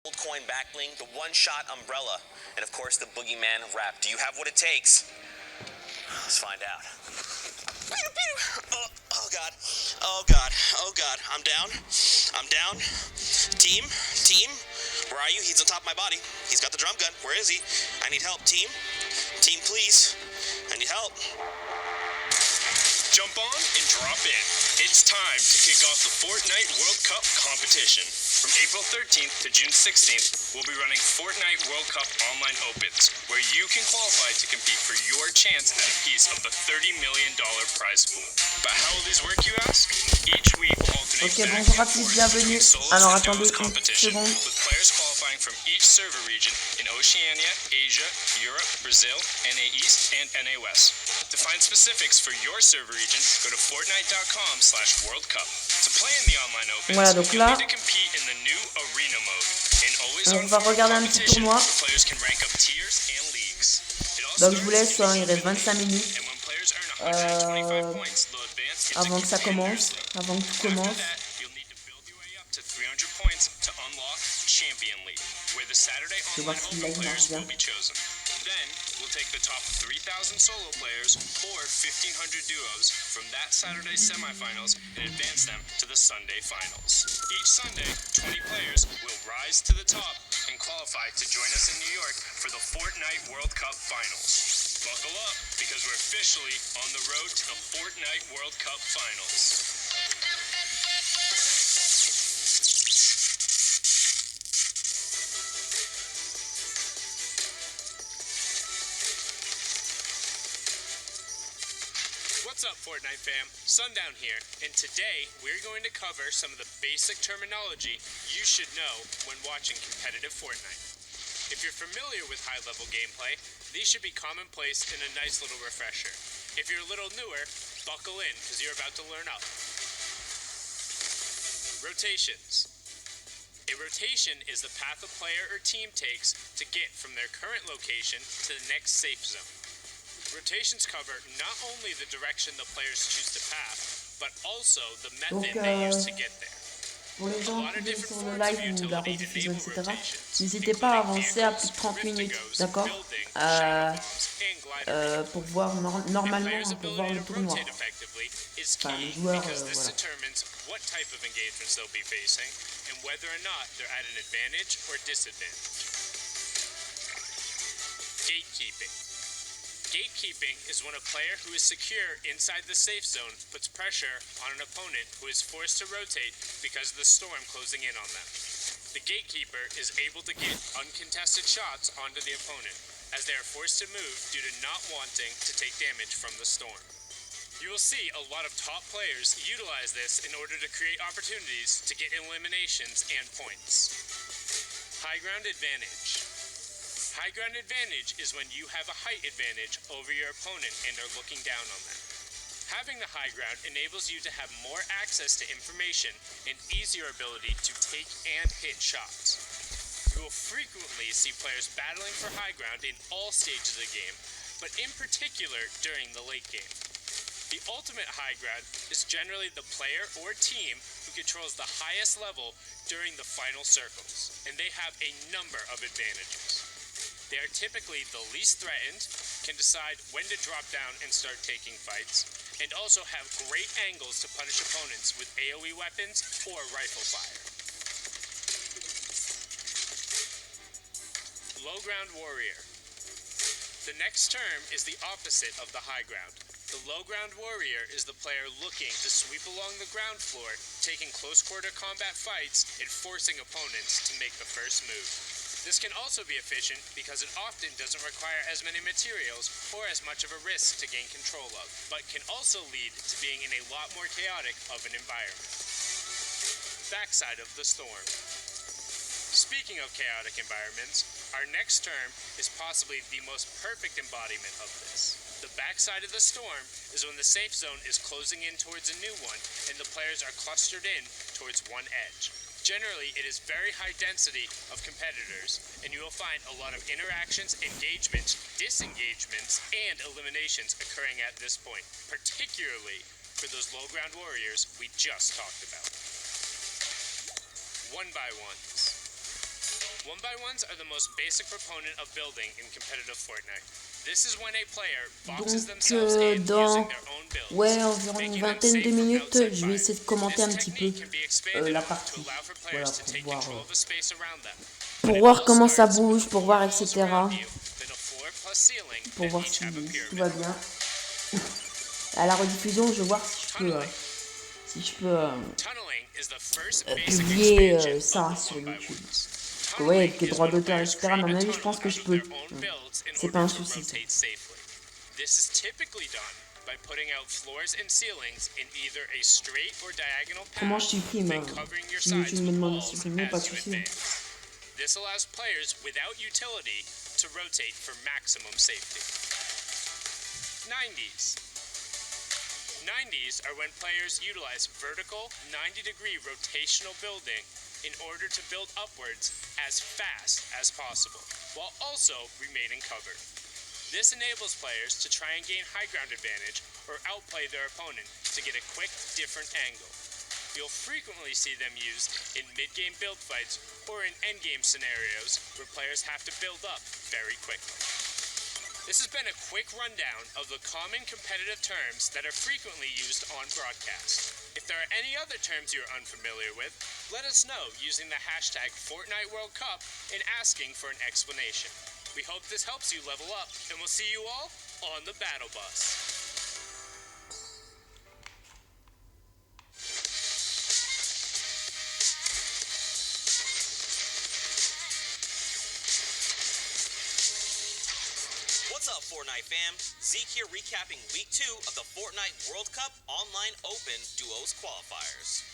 Gold coin backbling, the one-shot umbrella, and of course the boogeyman wrap. Do you have what it takes? Let's find out. Oh god. Oh god. Oh god. I'm down. I'm down. Team. Where are you? He's on top of my body. He's got the drum gun. Where is he? I need help. Team, please. I need help. Jump on and drop in. It's time to kick off the Fortnite World Cup competition. From April 13th to June 16th, we'll be running Fortnite World Cup Online Opens, where you can qualify to compete for your chance at a piece of the $30 million prize pool. But how will these work, you ask? Each week will alternate Bonjour à tous, bienvenue. Alors attendez une seconde. with players qualifying from each server region in Oceania, Asia, Europe, Brazil, NA East, and NA West. To find specifics for your server region, go to fortnite.com/World Cup. To play in the online opens, Voilà, donc là, you need to compete in the new arena mode. In always on va regarder un petit tournoi. players can rank up tiers and leagues. Donc je vous laisse, il reste 25 minutes And when players earn 125 points, they'll advance into avant que ça commence, Contenders League. avant que tout commence. After that, you'll need to build your way up to 300 points to unlock Champion League, where the Saturday Je vais voir online si open là il players marche bien. will be chosen. Then, we'll take the top 3,000 solo players or 1,500 duos from that Saturday's semifinals and advance them to the Sunday finals. Each Sunday, 20 players will rise to the top and qualify to join us in New York for the Fortnite World Cup Finals. Buckle up, because we're officially on the road to the Fortnite World Cup Finals. What's up, Fortnite fam? Sundown here, and today we're going to cover some of the basic terminology you should know when watching competitive Fortnite. If you're familiar with high-level gameplay, these should be commonplace and a nice little refresher. If you're a little newer, buckle in, because you're about to learn up. Rotations. A rotation is the path a player or team takes to get from their current location to the next safe zone. Rotations cover not only the direction the players choose to pass, but also the method they use to get there. Pour les gens qui viennent sur le live ou la rediffusion, etc., n'hésitez pas à avancer à plus de 30 minutes, d'accord, pour voir normalement, pour voir le tournoi. Enfin, les joueurs, voilà. What type of engagements they'll be facing, and whether or not they're at an advantage or disadvantage. Gatekeeping. Gatekeeping is when a player who is secure inside the safe zone puts pressure on an opponent who is forced to rotate because of the storm closing in on them. The gatekeeper is able to get uncontested shots onto the opponent, as they are forced to move due to not wanting to take damage from the storm. You will see a lot of top players utilize this in order to create opportunities to get eliminations and points. High ground advantage. High ground advantage is when you have a height advantage over your opponent and are looking down on them. Having the high ground enables you to have more access to information and easier ability to take and hit shots. You will frequently see players battling for high ground in all stages of the game, but in particular during the late game. The ultimate high ground is generally the player or team who controls the highest level during the final circles, and they have a number of advantages. They are typically the least threatened, can decide when to drop down and start taking fights, and also have great angles to punish opponents with AoE weapons or rifle fire. Low ground warrior. The next term is the opposite of the high ground. The low ground warrior is the player looking to sweep along the ground floor, taking close quarter combat fights and forcing opponents to make the first move. This can also be efficient because it often doesn't require as many materials or as much of a risk to gain control of, but can also lead to being in a lot more chaotic of an environment. Backside of the storm. Speaking of chaotic environments, our next term is possibly the most perfect embodiment of this. The backside of the storm is when the safe zone is closing in towards a new one and the players are clustered in towards one edge. Generally, it is very high density of competitors, and you will find a lot of interactions, engagements, disengagements, and eliminations occurring at this point, particularly for those low ground warriors we just talked about. One by ones. 1x1s are the most basic proponent of building in competitive Fortnite. This is when a player boxes themselves in using their own builds, environ une making them vingtaine de safe from minutes, outside je vais fire. essayer de commenter un This petit peu technique can be expanded la on to partie. allow for Voilà, players to pour take voir, control of the space around them. comment ça bouge, pour voir, etc. Pour voir si tout va bien. À la rediffusion, je vais voir si je peux publier ça sur YouTube. Parce que ouais, avec les droits d'auteur, etc. Mais à mon avis, je pense que je peux. C'est pas un souci. This is typically done by putting out floors and ceilings in either a straight or diagonal Comment je path, supprime then covering your si sides YouTube me with demande de walls supprimer, pas as de you souci. advance. This allows players without utility to rotate for maximum safety. 90s. 90s are when players utilize vertical 90-degree rotational building in order to build upwards as fast as possible, while also remaining covered. This enables players to try and gain high ground advantage or outplay their opponent to get a quick, different angle. You'll frequently see them used in mid-game build fights or in endgame scenarios where players have to build up very quickly. This has been a quick rundown of the common competitive terms that are frequently used on broadcast. If there are any other terms you're unfamiliar with, let us know using the hashtag Fortnite World Cup and asking for an explanation. We hope this helps you level up, and we'll see you all on the battle bus. What's up, Fortnite fam? Zeke here recapping Week 2 of the Fortnite World Cup Online Open Duos Qualifiers.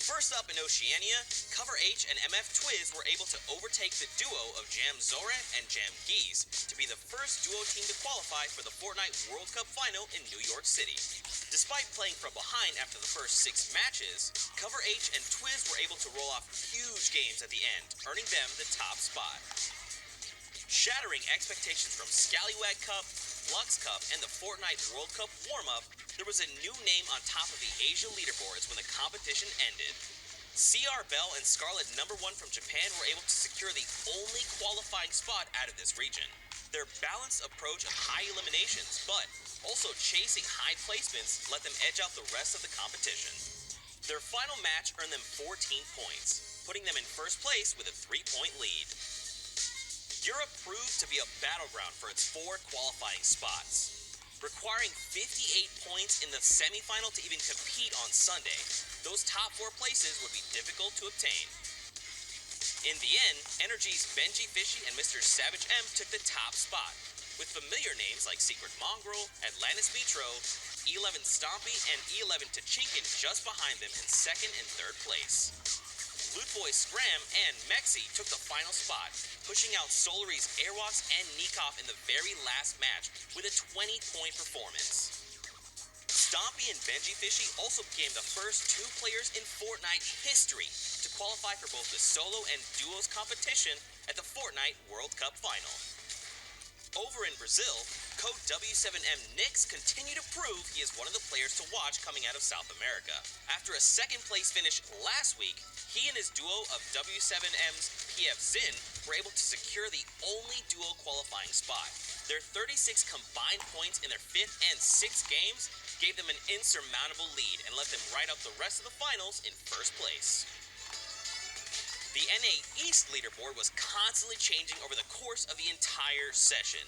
First up in Oceania, Cover H and MF Twiz were able to overtake the duo of Jam Zoran and Jam Geese to be the first duo team to qualify for the Fortnite World Cup Final in New York City. Despite playing from behind after the first 6 matches, Cover H and Twiz were able to roll off huge games at the end, earning them the top spot. Shattering expectations from Scallywag Cup, Lux Cup, and the Fortnite World Cup warm-up, there was a new name on top of the Asia leaderboards when the competition ended. CR Bell and Scarlet #1 from Japan were able to secure the only qualifying spot out of this region. Their balanced approach of high eliminations, but also chasing high placements, let them edge out the rest of the competition. Their final match earned them 14 points, putting them in first place with a 3-point lead. Europe proved to be a battleground for its 4 qualifying spots. Requiring 58 points in the semifinal to even compete on Sunday, those top 4 places would be difficult to obtain. In the end, Energy's Benji Fishy and Mr. Savage M took the top spot, with familiar names like Secret Mongrel, Atlantis Vitro, E11 Stompy, and E11 Tachinkin just behind them in 2nd and 3rd place. Lootboy Scram and Mexi took the final spot, pushing out Solary's Airwalks and Nikov in the very last match with a 20-point performance. Stompy and Benji Fishy also became the first 2 players in Fortnite history to qualify for both the solo and duos competition at the Fortnite World Cup Final. Over in Brazil, code W7M Nix continued to prove he is one of the players to watch coming out of South America. After a 2nd place finish last week, he and his duo of W7M's PF Zin were able to secure the only duo qualifying spot. Their 36 combined points in their 5th and 6th games gave them an insurmountable lead and let them ride out the rest of the finals in first place. The NA East leaderboard was constantly changing over the course of the entire session.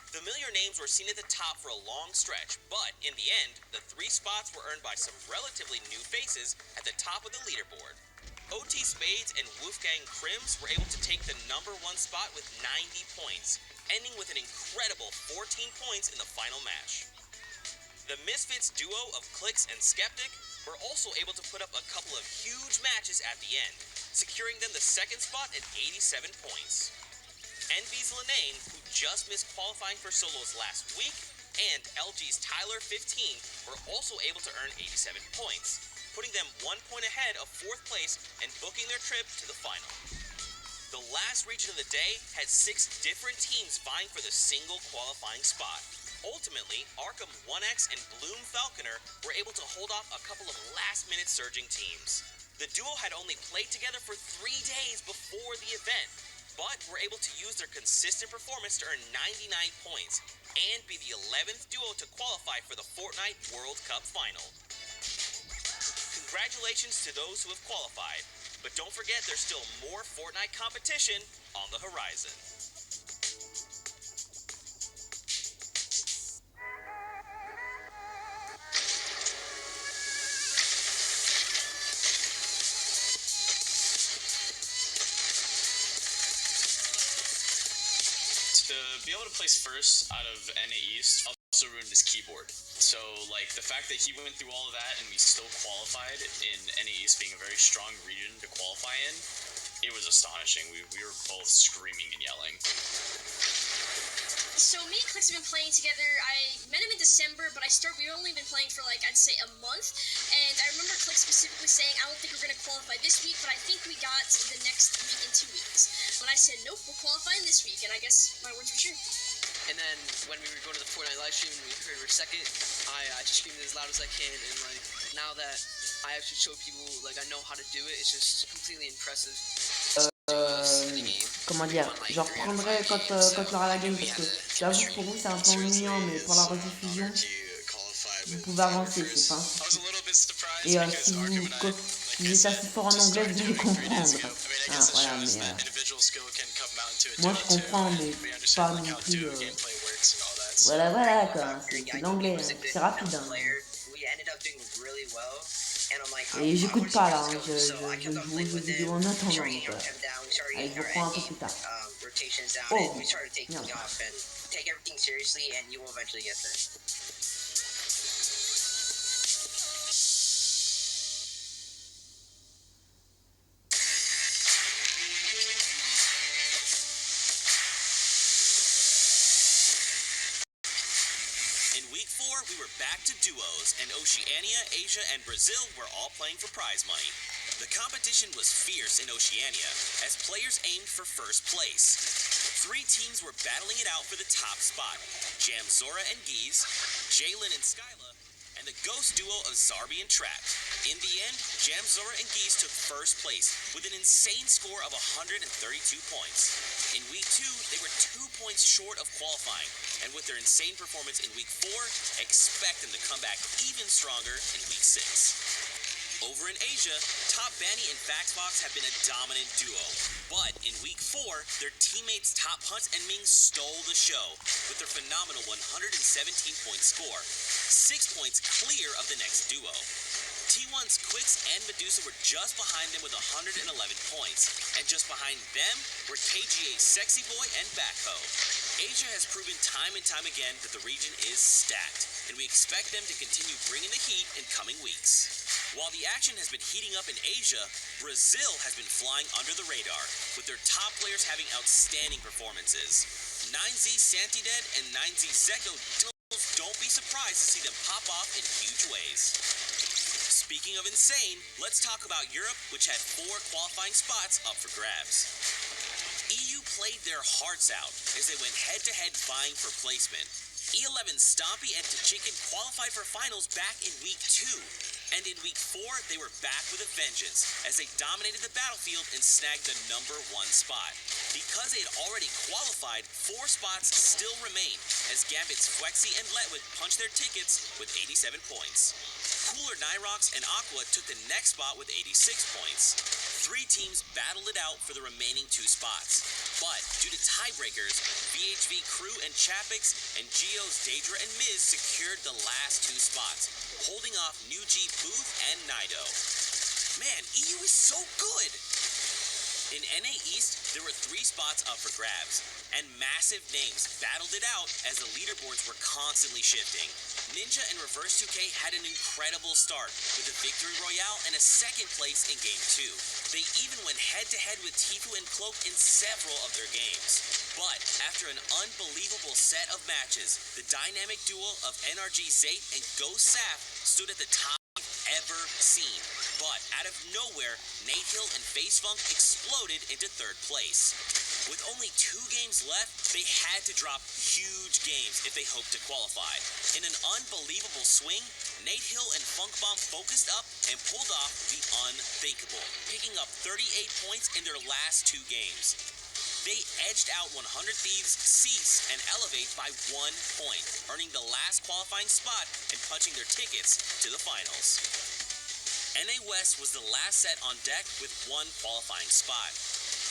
Familiar names were seen at the top for a long stretch, but in the end, the 3 spots were earned by some relatively new faces at the top of the leaderboard. OT Spades and Wolfgang Krims were able to take the #1 spot with 90 points, ending with an incredible 14 points in the final match. The Misfits duo of Clicks and Skeptic were also able to put up a couple of huge matches at the end, securing them the 2nd spot at 87 points. Envy's Linane, who just missed qualifying for solos last week, and LG's Tyler 15 were also able to earn 87 points, putting them 1 point ahead of 4th place and booking their trip to the final. The last region of the day had 6 different teams vying for the single qualifying spot. Ultimately, Arkham 1X and Bloom Falconer were able to hold off a couple of last-minute surging teams. The duo had only played together for 3 days before the event, but were able to use their consistent performance to earn 99 points and be the 11th duo to qualify for the Fortnite World Cup final. Congratulations to those who have qualified, but don't forget there's still more Fortnite competition on the horizon. To be able to place first out of NA East also ruined his keyboard. So, like, the fact that he went through all of that and we still qualified in NA East being a very strong region to qualify in, it was astonishing. We were both screaming and yelling. So me and Clix have been playing together. I met him in December, but we've only been playing for like, I'd say a month. And I remember Clix specifically saying, I don't think we're going to qualify this week, but I think we got the next week in 2 weeks. But I said, nope, we're qualifying this week. And I guess my words were true. And then when we were going to the Fortnite live stream and we heard we're second, I just screamed as loud as I can. And like, now that I actually show people, like, I know how to do it, it's just completely impressive. Comment dire, je reprendrai quand il y aura la game parce que j'avoue que pour vous c'est un peu ennuyant, mais pour la rediffusion vous pouvez avancer, c'est pas un souci. Et si vous êtes assez fort en anglais, vous allez comprendre. Ah, voilà, mais moi je comprends, mais pas non plus. Voilà quoi, c'est l'anglais, c'est rapide. Hein. Et j'écoute pas là, je joue aux jeux vidéo en attendant. Donc, allez, je reprends un peu plus tard. Oh, merde. In week 4, we were back to duos, and Oceania, Asia, and Brazil were all playing for prize money. The competition was fierce in Oceania, as players aimed for first place. 3 teams were battling it out for the top spot: Jam Zora and Geese, Jalen and Skyla, and the ghost duo of Zarbi and Trapped. In the end, Jam Zora and Geese took first place with an insane score of 132 points. In week 2, they were 2 points short of qualifying, and with their insane performance in week 4, expect them to come back even stronger in week 6. Over in Asia, Top Banny and Faxbox have been a dominant duo, but in week 4, their teammates Top Hunt and Ming stole the show with their phenomenal 117-point score, 6 points clear of the next duo. T1's Quicks and Medusa were just behind them with 111 points, and just behind them were KGA's Sexy Boy and Backho. Asia has proven time and time again that the region is stacked, and we expect them to continue bringing the heat in coming weeks. While the action has been heating up in Asia, Brazil has been flying under the radar, with their top players having outstanding performances. 9Z Santided and 9Z Zeko don't be surprised to see them pop off in huge ways. Speaking of insane, let's talk about Europe, which had 4 qualifying spots up for grabs. EU played their hearts out as they went head-to-head vying for placement. E11 Stompy and Tachikin qualified for finals back in week 2. And in week 4, they were back with a vengeance as they dominated the battlefield and snagged the number 1 spot. Because they had already qualified, 4 spots still remain as Gambit's Flexi and Letwith punched their tickets with 87 points. Cooler Nyrox and Aqua took the next spot with 86 points. 3 teams battled it out for the remaining 2 spots. But due to tiebreakers, VHV Crew and Chapix and Geo's Daedra and Miz secured the last 2 spots, holding off New G Booth and Nido. Man, EU is so good! In NA East, there were 3 spots up for grabs, and massive names battled it out as the leaderboards were constantly shifting. Ninja and Reverse 2K had an incredible start with a victory royale and a 2nd place in Game 2. They even went head-to-head with Tifu and Cloak in several of their games. But after an unbelievable set of matches, the dynamic duo of NRG Zate and Ghost Saf stood at the top ever seen. But out of nowhere, Nate Hill and Facefunk exploded into 3rd place. With only 2 games left, they had to drop huge games if they hoped to qualify. In an unbelievable swing, Nate Hill and Funk Bomb focused up and pulled off the unthinkable, picking up 38 points in their last 2 games. They edged out 100 Thieves, Cease, and Elevate by 1 point, earning the last qualifying spot and punching their tickets to the finals. NA West was the last set on deck with 1 qualifying spot.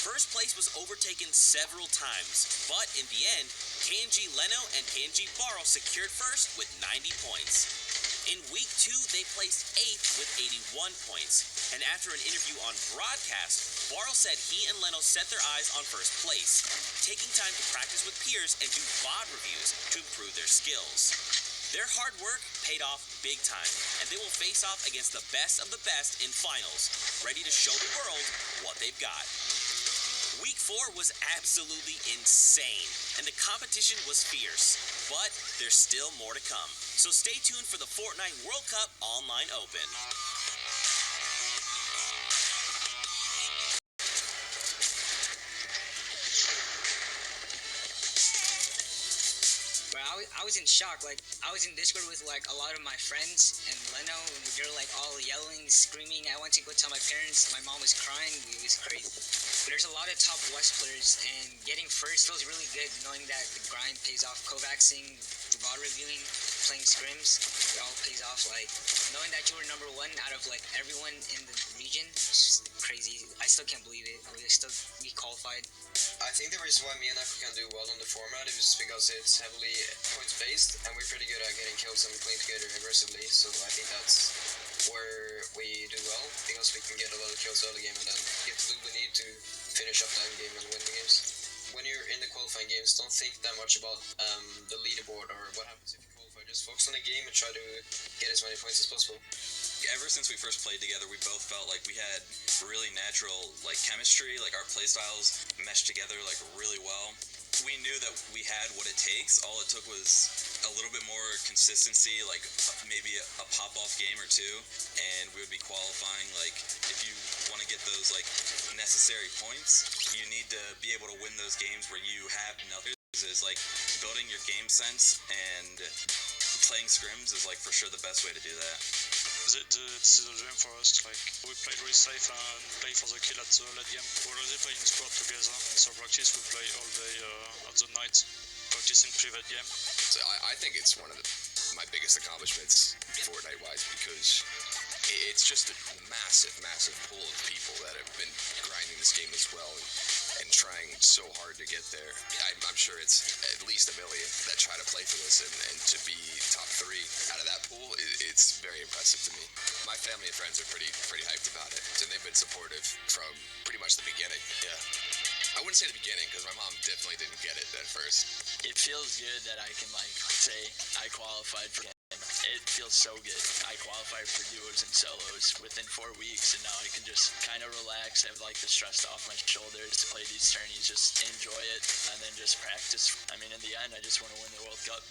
First place was overtaken several times, but in the end, KNG Leno and KNG Barl secured first with 90 points. In week 2, they placed 8th with 81 points, and after an interview on broadcast, Barl said he and Leno set their eyes on first place, taking time to practice with peers and do VOD reviews to improve their skills. Their hard work paid off big time, and they will face off against the best of the best in finals, ready to show the world what they've got. Week 4 was absolutely insane, and the competition was fierce, but there's still more to come. So stay tuned for the Fortnite World Cup Online Open. I was in shock. Like, I was in Discord with like a lot of my friends and Leno, and we were like all yelling, screaming. I went to go tell my parents. My mom was crying. It was crazy. But there's a lot of top West players, and getting first feels really good, knowing that the grind pays off. Kovacsing, VOD reviewing, playing scrims, it all pays off. Like, knowing that you were number 1 out of like everyone in the region, it's just crazy. I still can't believe it. We qualified. I think the reason why me and Africa can do well on the format is because it's heavily points based, and we're pretty good at getting kills and playing together aggressively. So I think that's where we do well, because we can get a lot of kills early game and then get the loot we need to finish up the end game and win the games. When you're in the qualifying games, don't think that much about the leaderboard or what happens if you qualify. Just focus on the game and try to get as many points as possible. Ever since we first played together, we both felt like we had really natural chemistry, like our play styles meshed together really well. We knew that we had what it takes. All it took was a little bit more consistency, like maybe a pop-off game or two, and we would be qualifying. Like, if you want to get those necessary points, you need to be able to win those games where you have nothing. Is building your game sense, and playing scrims is for sure the best way to do that. This is a dream for us. We played really safe and play for the kill at the late game. We already play in squad together, and so practice we play all day at the night, practicing private game. So I think it's one of my biggest accomplishments Fortnite-wise, because it's just a massive, massive pool of people that have been grinding this game as well and trying so hard to get there. I'm sure it's at least 1 million that try to play for this, and to be top 3 out of that pool, it's very impressive to me. My family and friends are pretty hyped about it, and they've been supportive from pretty much the beginning. Yeah. I wouldn't say the beginning, because my mom definitely didn't get it at first. It feels good that I can say I qualified for it. It feels so good. I qualified for duos and solos within 4 weeks, and now I can just kind of relax, have the stress off my shoulders, play these tourneys, just enjoy it, and then just practice. I mean, in the end, I just want to win the World Cup.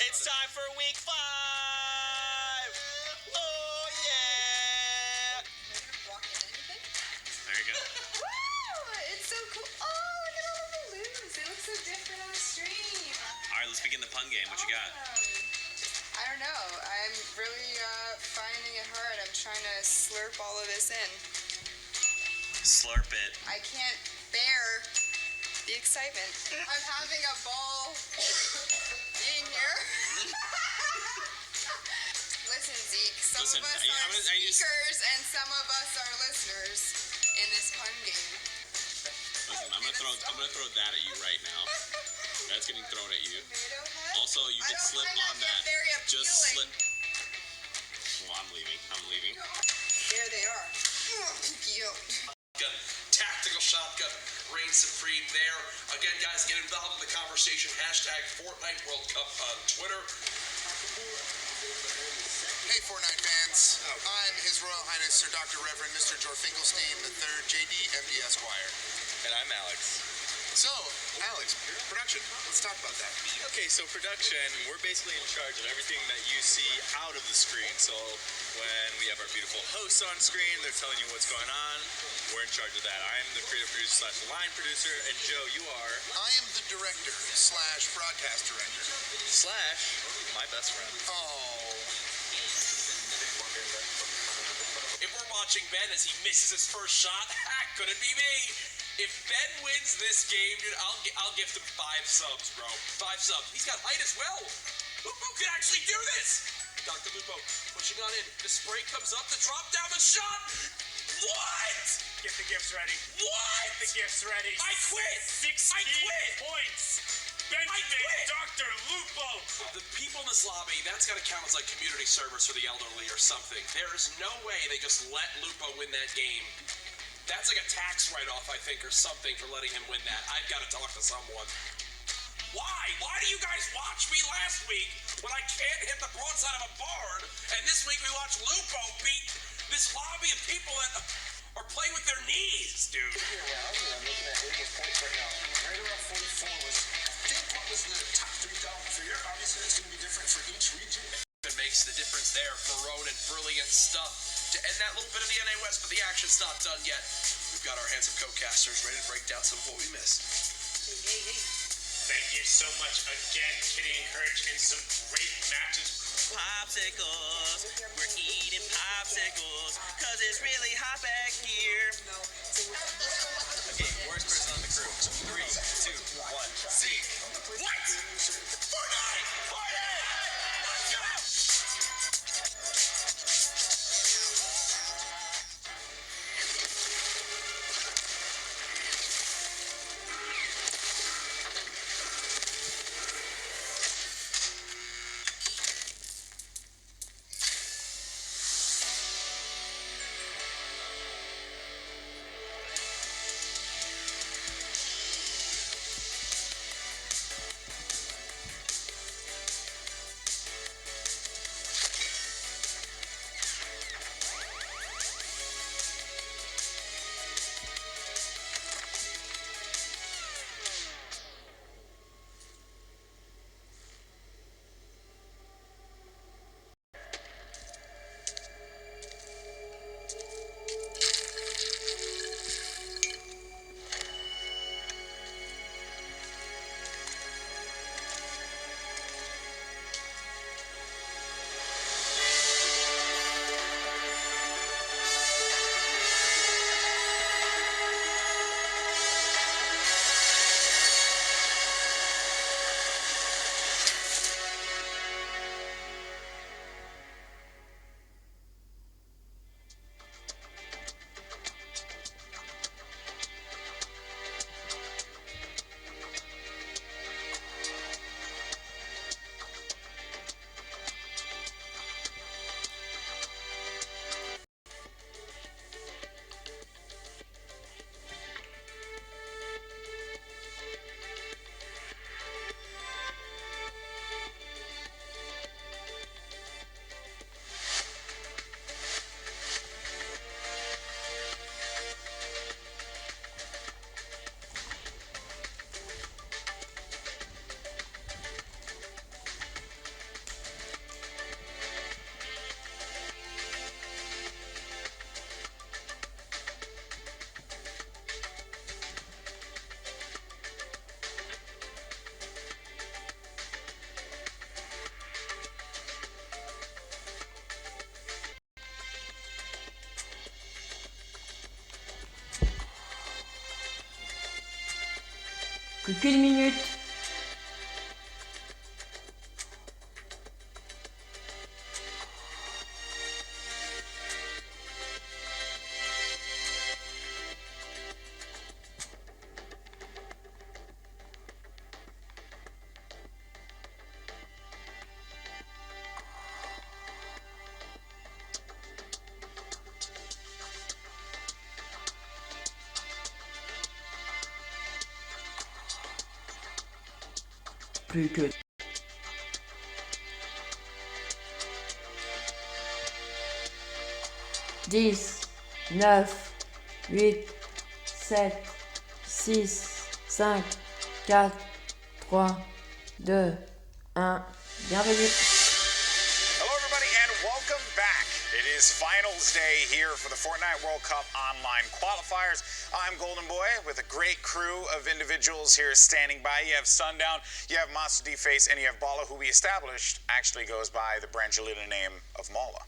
It's time for week 5! Oh, yeah! There you go. Woo! It's so cool. Oh, look at all the balloons. They look so different on the stream. All right, let's begin the pun game. What you got? I don't know. I'm really finding it hard. I'm trying to slurp all of this in. Slurp it. I can't bear the excitement. I'm having a ball being here. Listen, Zeke, some of us are speakers and some of us are listeners in this pun game. Listen, I'm gonna throw that at you right now. That's getting thrown at you. Also, you can slip on that. Just slip. Well, I'm leaving. There they are. Tactical shotgun reigns supreme there. Again, guys, get involved in the conversation. Hashtag Fortnite World Cup on Twitter. Hey, Fortnite fans. I'm His Royal Highness Sir Dr. Reverend Mr. Jor Finkelstein III, JD, MD Esquire. And I'm Alex. So, Alex, production. Let's talk about that. Okay, so production, we're basically in charge of everything that you see out of the screen. So when we have our beautiful hosts on screen, they're telling you what's going on. We're in charge of that. I'm the creative producer / line producer, and Joe, you are? I am the director / broadcast director. / my best friend. Oh. watching Ben as he misses his first shot. Couldn't be me. If Ben wins this game, dude, I'll gift him 5 subs, bro. 5 subs. He's got height as well. Lupo can actually do this. Dr. Lupo pushing on in. The spray comes up. The drop down. The shot. What? Get the gifts ready. What? Get the gifts ready. I quit. 16 I quit. points. Benjamin, Dr. Lupo. The people in this lobby, that's got to count as like community service for the elderly or something. There is no way they just let Lupo win that game. That's like a tax write-off, I think, or something for letting him win that. I've got to talk to someone. Why? Why do you guys watch me last week when I can't hit the broadside of a barn, and this week we watch Lupo beat this lobby of people that are playing with their knees, dude? I'm looking at Wiggins' points right now. Right around 44 was, I think, what was the top 3,000 figure. Obviously, it's going to be different for each region. It makes the difference there for Ronan. Brilliant stuff to end that little bit of the NA West, but the action's not done yet. We've got our handsome co-casters ready to break down some of what we missed. Thank you so much again, Kitty and Courage, in some great matches. Popsicles, we're eating popsicles, cause it's really hot back here. Okay, worst person on the crew. 3, 2, 1, Zeke. What? Fortnite! Fortnite! Let's go! Plus qu'une minute. Plus que 10, 9, 8, 7, 6, 5, 4, 3, 2, 1. Bienvenue. Hello everybody and welcome back. It is finals day here for the Fortnite World Cup online qualifiers. I'm Golden Boy with a great crew of individuals here standing by. You have Sundown, you have Master D-Face, and you have Bala, who we established actually goes by the Brangelina name of Mala.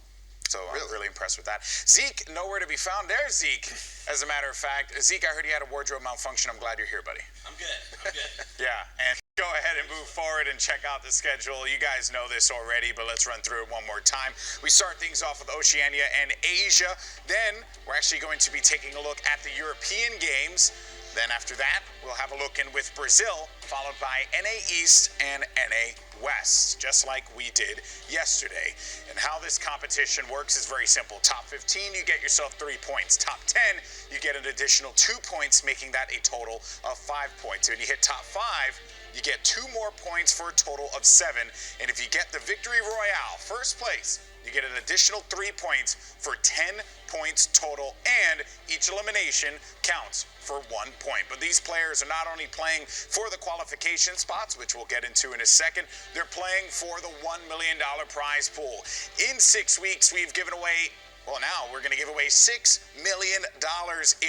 So I'm really impressed with that. Zeke, nowhere to be found. There's Zeke, as a matter of fact. Zeke, I heard you had a wardrobe malfunction. I'm glad you're here, buddy. I'm good. Yeah, and go ahead and move forward and check out the schedule. You guys know this already, but let's run through it one more time. We start things off with Oceania and Asia. Then we're actually going to be taking a look at the European games. Then after that, we'll have a look in with Brazil, followed by NA East and NA West, just like we did yesterday. And how this competition works is very simple. Top 15, you get yourself 3 points. Top 10, you get an additional 2 points, making that a total of 5 points. When you hit top 5, you get 2 more points for a total of 7. And if you get the Victory Royale, first place, you get an additional 3 points for 10 points total, and each elimination counts for 1 point. But these players are not only playing for the qualification spots, which we'll get into in a second, they're playing for the $1 million prize pool. In 6 weeks, we've given away, well, now we're going to give away $6 million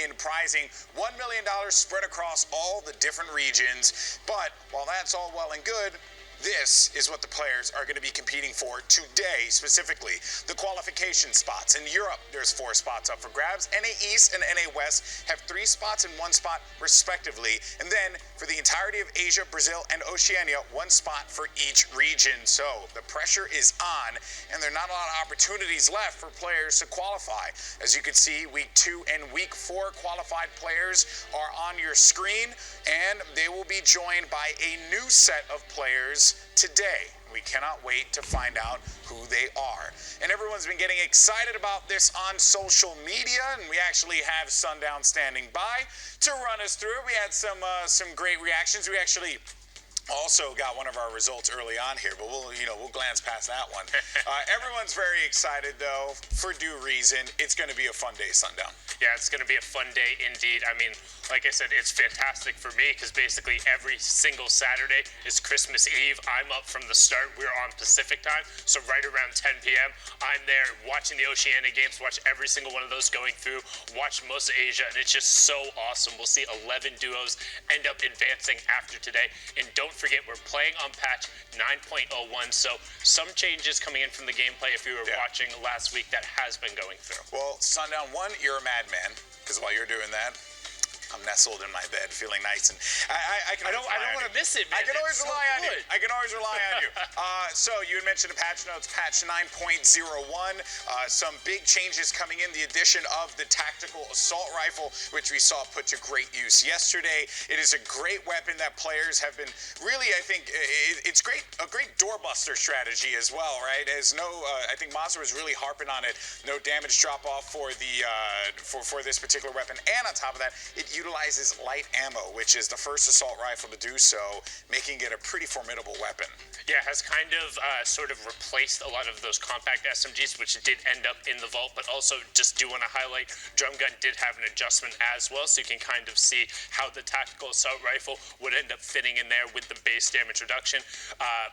in prizing. $1 million spread across all the different regions. But while that's all well and good, this is what the players are going to be competing for today, specifically. The qualification spots. In Europe, there's 4 spots up for grabs. NA East and NA West have 3 spots and 1 spot, respectively. And then, for the entirety of Asia, Brazil, and Oceania, 1 spot for each region. So, the pressure is on, and there are not a lot of opportunities left for players to qualify. As you can see, Week 2 and Week 4 qualified players are on your screen, and they will be joined by a new set of players today. We cannot wait to find out who they are. And everyone's been getting excited about this on social media, and we actually have Sundown standing by to run us through it. We had some great reactions. We actually also got one of our results early on here, but we'll glance past that one. Everyone's very excited, though, for due reason. It's going to be a fun day, Sundown. Yeah, it's going to be a fun day indeed. I mean, like I said, it's fantastic for me because basically every single Saturday is Christmas Eve. I'm up from the start. We're on Pacific time, so right around 10 p.m. I'm there watching the Oceania games, watch every single one of those going through, watch most of Asia, and it's just so awesome. We'll see 11 duos end up advancing after today. And don't forget, we're playing on patch 9.01, so some changes coming in from the gameplay if you were watching last week that has been going through. Well, Sundown, one, you're a madman, because while you're doing that, I'm nestled in my bed, feeling nice, and I don't want to miss it, man. I can always rely on you. I can always rely on you. So you had mentioned the patch notes, patch 9.01. Some big changes coming in. The addition of the tactical assault rifle, which we saw put to great use yesterday. It is a great weapon that players have been really, I think, it's a great doorbuster strategy as well, right? As I think Mazda was really harping on it. No damage drop off for the for this particular weapon, and on top of that, it utilizes light ammo, which is the first assault rifle to do so, making it a pretty formidable weapon. Yeah, has kind of sort of replaced a lot of those compact SMGs, which did end up in the vault, but also just do want to highlight, Drum Gun did have an adjustment as well, so you can kind of see how the tactical assault rifle would end up fitting in there with the base damage reduction.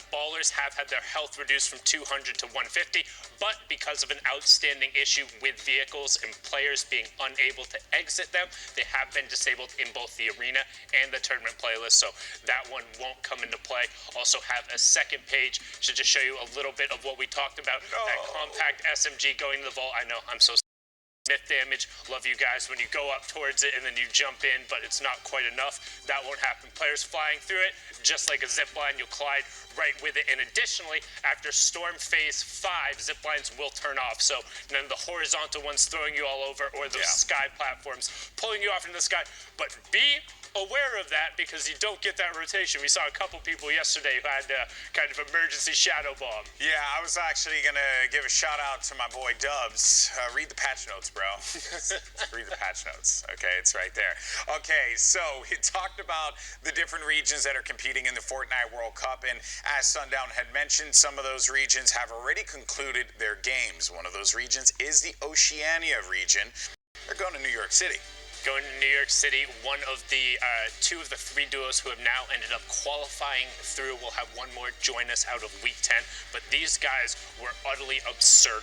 Ballers have had their health reduced from 200 to 150, but because of an outstanding issue with vehicles and players being unable to exit them, they have been disabled in both the arena and the tournament playlist, so that one won't come into play. Also have a second page to just show you a little bit of what we talked about. That compact SMG going to the vault. I know, I'm so myth damage. Love you guys when you go up towards it and then you jump in, but it's not quite enough. That won't happen. Players flying through it, just like a zip line, you'll glide right with it. And additionally, after Storm Phase 5, zip lines will turn off. So none of the horizontal ones throwing you all over or those sky platforms pulling you off into the sky. But be aware of that because you don't get that rotation. We saw a couple people yesterday who had kind of emergency shadow bomb. Yeah, I was actually going to give a shout out to my boy Dubs. Read the patch notes, bro. Read the patch notes. Okay, it's right there. Okay, so we talked about the different regions that are competing in the Fortnite World Cup, and as Sundown had mentioned, some of those regions have already concluded their games. One of those regions is the Oceania region. They're going to New York City. Going to New York City, one of the 2 of the 3 duos who have now ended up qualifying through will have one more join us out of Week 10, but these guys were utterly absurd.